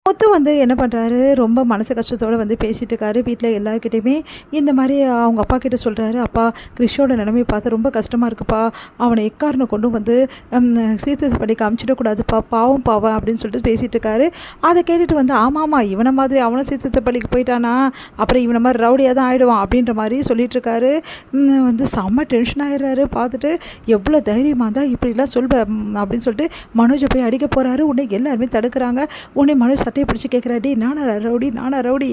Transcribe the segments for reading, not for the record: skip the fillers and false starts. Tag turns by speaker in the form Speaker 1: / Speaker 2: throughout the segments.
Speaker 1: முத்து வந்து என்ன பண்ணுறாரு, ரொம்ப மனசு கஷ்டத்தோடு வந்து பேசிகிட்டு இருக்காரு வீட்டில் எல்லாருக்கிட்டையுமே. இந்த மாதிரி அவங்க அப்பா கிட்ட சொல்கிறாரு, அப்பா கிறிஷோட நிலைமையை பார்த்து ரொம்ப கஷ்டமாக இருக்குப்பா, அவனை எக்காரணம் கொண்டும் வந்து சீர்திருத்த படிக்க அமுச்சிடக்கூடாதுப்பா, பாவம் பாவம் அப்படின்னு சொல்லிட்டு பேசிகிட்டு இருக்காரு. அதை கேட்டுட்டு வந்து ஆமாம்மா இவனை மாதிரி அவனும் சீர்திருத்த பள்ளிக்கு போயிட்டானா அப்புறம் இவனை மாதிரி ரவுடியாக தான் ஆகிடுவான் அப்படின்ற மாதிரி சொல்லிட்டு இருக்காரு. வந்து செம்ம டென்ஷன் ஆகிடுறாரு. பார்த்துட்டு எவ்வளோ தைரியமாக தான் இப்படிலாம் சொல்வேன் அப்படின்னு சொல்லிட்டு மனோஜை போய் அடிக்க போகிறாரு. உடனே எல்லாருமே தடுக்கிறாங்க. உடனே மனோஜ் சட்டையை பிடிச்சி கேட்குறாரு, டே நானா ரவுடி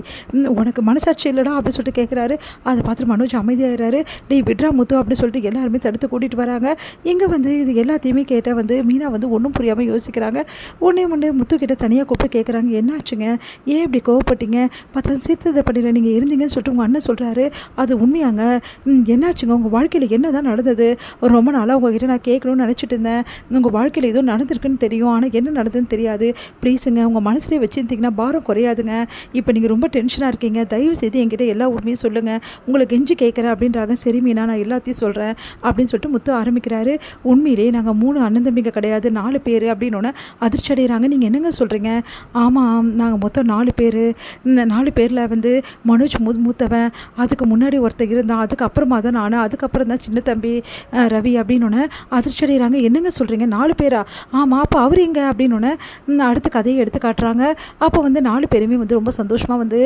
Speaker 1: உனக்கு மனசாட்சி இல்லைடா அப்படின்னு சொல்லிட்டு கேட்குறாரு. அதை பார்த்துட்டு மனோஜ் அமைதியாகிறாரு. டே விட்ரா முத்து அப்படின்னு சொல்லிட்டு எல்லாருமே தடுத்து கூட்டிகிட்டு வராங்க. இங்கே வந்து இது எல்லாத்தையுமே கேட்டால் வந்து மீனா வந்து ஒன்றும் புரியாமல் யோசிக்கிறாங்க. ஒன்றே முத்து கிட்ட தனியாக கூப்பிட்டு கேட்குறாங்க, என்னாச்சுங்க, ஏன் இப்படி கோவப்பட்டீங்க, பார்த்தா சீர்திருத்த பள்ளியில் நீங்கள் இருந்தீங்கன்னு சொல்லிட்டு உங்கள் அண்ணன் சொல்கிறாரு, அது உண்மையாங்க, என்னாச்சுங்க, உங்கள் வாழ்க்கையில் என்ன தான் நடந்தது, ரொம்ப நாளாக உங்ககிட்ட நான் கேட்கணும்னு நினச்சிட்டு இருந்தேன், உங்கள் வாழ்க்கையில் ஏதோ நடந்திருக்குன்னு தெரியும், ஆனால் என்ன நடந்ததுன்னு தெரியாது, ப்ளீஸுங்க உங்கள் மனசுலேயே வச்சுருந்தீங்கன்னா பாரம் குறையாதுங்க, இப்போ நீங்கள் ரொம்ப டென்ஷனாக இருக்கீங்க, தயவு செய்து என்கிட்ட எல்லா உண்மையும் சொல்லுங்கள், உங்களுக்கு கெஞ்சி கேட்குறேன் அப்படின்றாங்க. சரி மீனா நான் எல்லாத்தையும் சொல்கிறேன் அப்படின்னு சொல்லிட்டு முத்து ஆரம்பிக்கிறாரு. உண்மையிலே நாங்கள் 3 அண்ணன் தம்பிங்க கிடையாது 4 பேர் அப்படின்னோடனே அதிர்ச்சி அடைகிறாங்க. நீங்கள் என்னங்க சொல்கிறீங்க? ஆமாம் நாங்கள் மொத்தம் 4 பேர். இந்த 4 பேரில் வந்து மனோஜ் மூத்தவன், அதுக்கு முன்னாடி ஒருத்தர் இருந்தான், அதுக்கப்புறமா தான் நான், அதுக்கப்புறம் தான் சின்ன தம்பி ரவி அப்படின்னோடனே அதிர்ச்சி அடைகிறாங்க. என்னங்க சொல்கிறீங்க 4 பேரா? ஆமாம் அப்போ அவர் எங்க அப்படின்னோடனே அடுத்த கதையை எடுத்து காட்டுறாங்க. அப்போ வந்து 4 பேருமே வந்து ரொம்ப சந்தோஷமாக வந்து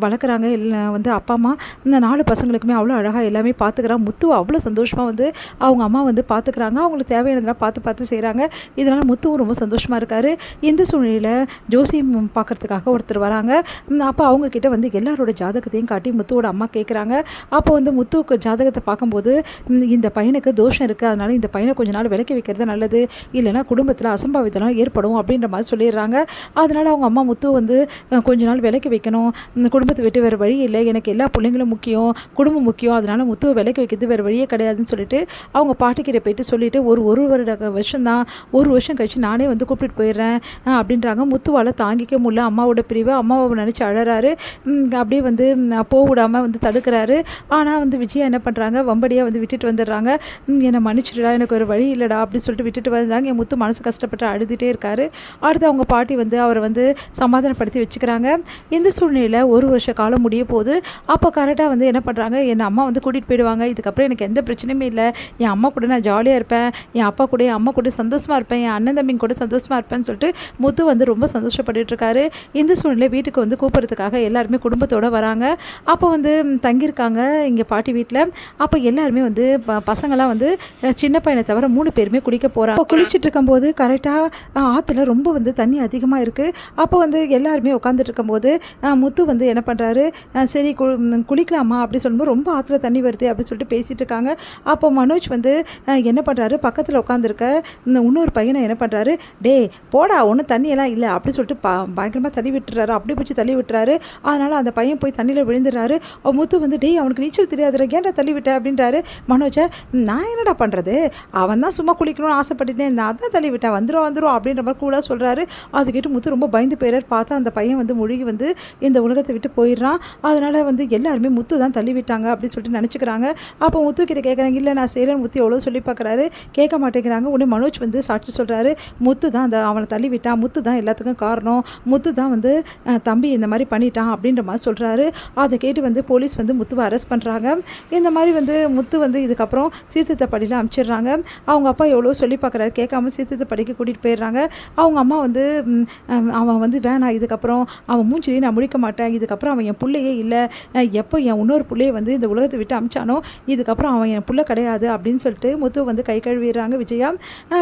Speaker 1: வளர்க்குறாங்க. வந்து அப்பா அம்மா இந்த 4 பசங்களுக்குமே அவ்வளோ அழகாக எல்லாமே பார்த்துக்கிறாங்க. முத்து அவ்வளோ சந்தோஷமாக வந்து அவங்க அம்மா வந்து பார்த்துக்கிறாங்க. அவங்களுக்கு தேவையானதெல்லாம் பார்த்து செய்கிறாங்க. இதனால் முத்துவும் ரொம்ப சந்தோஷமாக இருக்கார். இந்த சூழ்நிலையில் ஜோசியம் பார்க்குறதுக்காக ஒருத்தர் வராங்க. அப்போ அவங்கக்கிட்ட வந்து எல்லாரோட ஜாதகத்தையும் காட்டி முத்துவோட அம்மா கேட்குறாங்க. அப்போ வந்து முத்துவுக்கு ஜாதகத்தை பார்க்கும்போது இந்த பையனுக்கு தோஷம் இருக்குது, அதனால் இந்த பையனை கொஞ்ச நாள் விலக்கி வைக்கிறது நல்லது, இல்லைனா குடும்பத்தில் அசம்பாவிதெல்லாம் ஏற்படும் அப்படின்ற மாதிரி சொல்லிடுறாங்க. அதனால் அவங்க அம்மா முத்து வந்து கொஞ்ச நாள் விலக்கி வைக்கணும், குடும்பத்தை விட்டு வேறு வழி இல்லை, எனக்கு எல்லா பிள்ளைங்களும் முக்கியம், குடும்பம் முக்கியம், அதனால் முத்துவை விலக்கி வைக்கிறது வேறு வழியே கிடையாதுன்னு சொல்லிட்டு அவங்க பாட்டிக்கிட்ட போயிட்டு சொல்லிவிட்டு ஒரு வருஷம் தான், 1 வருஷம் கழிச்சு நானே வந்து கூப்பிட்டு போயிடுறேன் அப்படின்றாங்க. முத்துவால் தாங்கிக்க முடியல அம்மாவோட பிரிவை, அம்மாவை நினச்சி அழறாரு. அப்படியே வந்து போக விடாமல் வந்து தடுக்கிறாரு. ஆனால் வந்து விஜயா என்ன பண்ணுறாங்க, வம்படியாக வந்து விட்டுட்டு வந்துடுறாங்க. என்னை மன்னிச்சிடுடா, எனக்கு ஒரு வழி இல்லைடா அப்படின்னு சொல்லிட்டு விட்டுட்டு வந்துடுறாங்க. என் முத்து மனசு கஷ்டப்பட்டு அழுதுகிட்டே இருக்காரு. அடுத்து அவங்க பாட்டி வந்து அவரை வந்து சமாதானப்படுத்தி வச்சுக்கிறாங்க. இந்த சூழ்நிலையில் 1 வருஷ காலம் முடிய போகுது. அப்போ கரெக்டாக வந்து என்ன பண்ணுறாங்க, என் அம்மா வந்து கூட்டிகிட்டு போயிடுவாங்க, இதுக்கப்புறம் எனக்கு எந்த பிரச்சனையுமே இல்லை, என் அம்மா கூட நான் ஜாலியாக இருப்பேன், என் அப்பா கூட என் அம்மா கூட சந்தோஷமாக இருப்பேன், என் அண்ணன் தம்பிங்க கூட சந்தோஷமாக இருப்பேன்னு சொல்லிட்டு முத்து வந்து ரொம்ப சந்தோஷப்பட்டு இருக்காரு. இந்த சூழ்நிலை வீட்டுக்கு வந்து கூப்பிட்றதுக்காக எல்லாருமே குடும்பத்தோடு வராங்க. அப்போ வந்து தங்கியிருக்காங்க இங்கே பாட்டி வீட்டில். அப்போ எல்லாருமே வந்து பசங்களாம் வந்து சின்ன பையனை தவிர 3 பேருமே குளிக்க போகிறாங்க. குளிச்சுட்டு இருக்கும்போது கரெக்டாக ஆற்றுல ரொம்ப வந்து தண்ணி அதிகமாக இருக்குது. அப்போ வந்து எல்லாருமே உட்காந்துட்டு இருக்கும்போது முத்து வந்து என்ன பண்ணுறாரு, சரி குளிக்கலாமா அப்படி சொல்லும்போது ரொம்ப ஆற்றுல தண்ணி வருது அப்படின்னு சொல்லிட்டு பேசிகிட்டு இருக்காங்க. அப்போ மனோஜ் வந்து என்ன பண்ணுறாரு, பக்கத்தில் உட்காந்துருக்க இன்னொரு பையனை என்ன பண்ணுறாரு, டே போடா ஒன்றும் தண்ணியெல்லாம் இல்லை அப்படி சொல்லிட்டு பயங்கரமாக தள்ளி விட்டுறாரு, அப்படி பிடிச்சி தள்ளி விட்டுறாரு. அதனால் அந்த பையன் போய் தண்ணியில் விழுந்துடுறாரு. முத்து வந்து டே அவனுக்கு நீச்சல் தெரியாதுடா, ஏன்டா தள்ளி விட்ட அப்படின்றாரு. மனோஜை நான் என்னடா பண்ணுறது, அவன் தான் சும்மா குளிக்கணும்னு ஆசைப்பட்டுட்டேன், நான் அதான் தள்ளி விட்டேன், வந்துடும் அப்படின்ற மாதிரி கூடாக சொல்கிறாரு. அது கேட்டு முத்து ரொம்ப பயந்து போயிறாரு. பார்த்தா அந்த பையன் வந்து முழுகி வந்து இந்த உலகத்தை விட்டு போயிடுறான். அதனால் வந்து எல்லாருமே முத்து தான் தள்ளி விட்டாங்க அப்படின்னு சொல்லிட்டு நினச்சிக்கிறாங்க. அப்போ முத்து கிட்ட கேட்குறாங்க, இல்லை நான் செய்கிறேன்னு முத்து எவ்வளோ சொல்லி பார்க்குறாரு, கேட்க மாட்டேங்கிறாங்க. உடனே மனோஜ் வந்து சாட்சி சொல்கிறாரு, முத்து தான் அவனை தள்ளி விட்டான், முத்து தான் எல்லாத்துக்கும் காரணம், முத்து தான் வந்து தம்பி இந்த மாதிரி பண்ணிட்டான் அப்படின்ற மாதிரி சொல்கிறாரு. அதை கேட்டு வந்து போலீஸ் வந்து முத்துவை அரெஸ்ட் பண்ணுறாங்க. இந்த மாதிரி வந்து முத்து வந்து இதுக்கப்புறம் சீர்திருத்த பள்ளியில் அனுப்பிச்சிடுறாங்க. அவங்க அப்பா எவ்வளோ சொல்லி பார்க்குறாரு, கேட்காம சீர்திருத்த பள்ளிக்கு கூட்டிகிட்டு போயிடுறாங்க. அவங்க அம்மா வந்து அவன் வந்து வேணாம், இதுக்கப்புறம் அவன் மூஞ்சிலேயே நான் முடிக்க மாட்டேன், இதுக்கப்புறம் அவன் என் பிள்ளையே இல்லை, எப்போ என் இன்னொரு பிள்ளையை வந்து இந்த உலகத்தை விட்டு அமிச்சானோ இதுக்கப்புறம் அவன் என் பிள்ளை கிடையாது அப்படின்னு சொல்லிட்டு முத்து வந்து கை கழுவிடுறாங்க.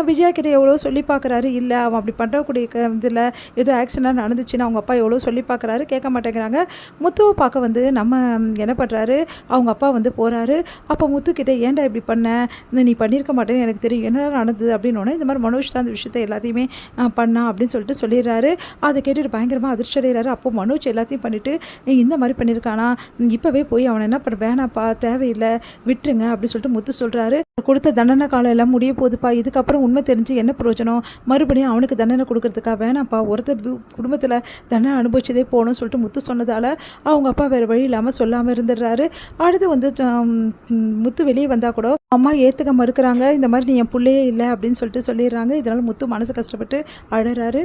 Speaker 1: விஜயா கிட்ட எவ்வளோ சொல்லி பார்க்குறாரு, இல்லை அவன் அப்படி பண்ணுறக்கூடிய இதில் ஏதோ ஆக்சிடென்ட் நடந்துச்சுன்னு அவங்க அப்பா எவ்வளோ சொல்லி பார்க்குறாரு, கேட்க மாட்டேங்கிறாங்க. முத்துவை பார்க்க வந்து நம்ம என்ன பண்ணுறாரு, அவங்க அப்பா வந்து போகிறாரு. அப்போ முத்துக்கிட்ட ஏன்டா இப்படி பண்ண, நீ பண்ணியிருக்க மாட்டேன்னு எனக்கு தெரியும், என்ன நடந்தது அப்படின்னோடனே இந்த மாதிரி மனோஜ் தான் அந்த விஷயத்தை எல்லாத்தையுமே பண்ணா அப்படின்னு சொல்லிட்டு சொல்லிடுறாரு. அதை கேட்டுட்டு பயங்கரமாக அதிர்ச்சி அடைகிறாரு. அப்போ மனோஜ் எல்லாத்தையும் பண்ணிவிட்டு இந்த மாதிரி பண்ணியிருக்கானா, இப்போவே போய் அவனை என்ன பண்ண வேணாப்பா, தேவையில்லை விட்டுருங்க அப்படின்னு சொல்லிட்டு முத்து சொல்கிறாரு. கொடுத்த தண்டனை காலம் எல்லாம் முடிய போகுதுப்பா, இதுக்கப்புறம் உண்மை தெரிஞ்சு என்ன பிரயோஜனம், மறுபடியும் அவனுக்கு தண்டனை கொடுக்கறதுக்கா, வேணாப்பா ஒருத்தர் குடும்பத்தில் தண்டனை அனுபவிச்சதே போகணும்னு சொல்லிட்டு முத்து சொன்னதால் அவங்க அப்பா வேறு வழி இல்லாமல் சொல்லாமல் இருந்துடுறாரு. அடுத்து வந்து முத்து வெளியே வந்தால் கூட அம்மா ஏற்றுக்க மறுக்கிறாங்க. இந்த மாதிரி நீ என் பிள்ளையே இல்லை அப்படின்னு சொல்லிட்டு சொல்லிடுறாங்க. இதனால் முத்து மனசு கஷ்டப்பட்டு அழறாரு.